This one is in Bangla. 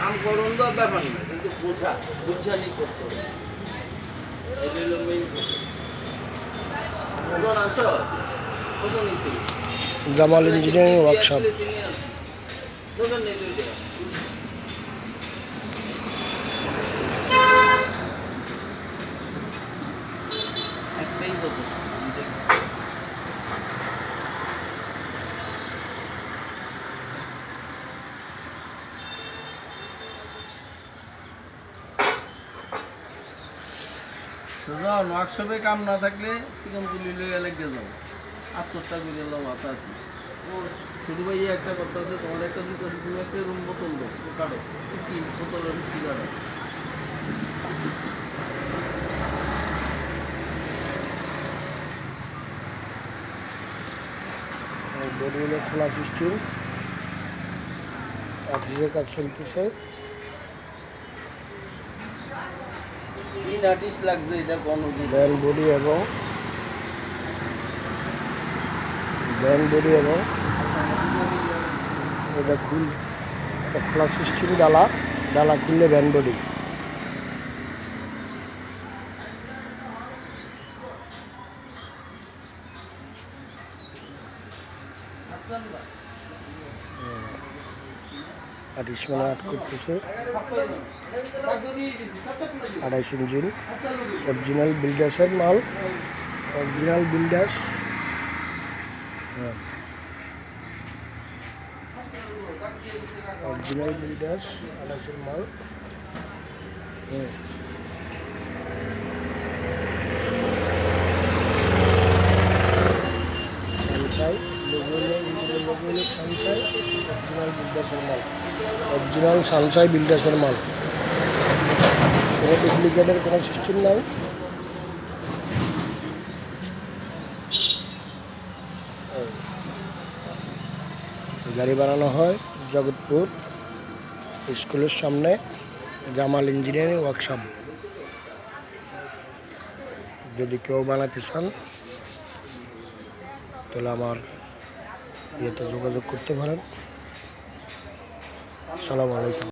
নামকরণ বা ব্যাপার না, কিন্তু বুঝানি করতে হবে। এটা হলো মেইন কথা। Jamal engineering workshop. একটাই যথেষ্ট। ওয়ার্কশপে কাম না থাকলে চিকন তুলি লইয়া লেগে যাও, আস্তরটা করে এলাম মাথা। শুধু ভাই একটা কথা আছে, তোমার একটা দিতে আছে, তুমি একটা রুম বোতল দাও, কাটো কি বোতলের কি কাটো। বডিগুলো খোলা সিস্টেম, আর্টিসের কাজ চলতেছে। তিন আর্টিস্ট লাগছে এটা কোন ব্যান বডি এবং এটা খোলা সিস্টেম, ডালা খুললে ব্যান বডি। আর্টিস্ট মানে আর্ট করতেছে। 28 ইঞ্জিন অরিজিনাল বিল্ডার্সের মাল, অরিজিনাল বিল্ডার্স। অরিজিনাল বিল্ডার্স 28 মাল। সানশাই লোগো সানশাই অরিজিনাল বিল্ডার্সের মাল, অরিজিনাল সানশাই বিল্ডার্সের মাল। কোনো ডুপ্লিকেটের কোনো সিস্টেম নাই। গাড়ি বানানো হয় জগৎপুর স্কুলের সামনে, জামাল ইঞ্জিনিয়ারিং ওয়ার্কশপ। যদি কেউ বানাতে চান তাহলে আমার ইয়েতে যোগাযোগ করতে পারেন। আসসালামু আলাইকুম।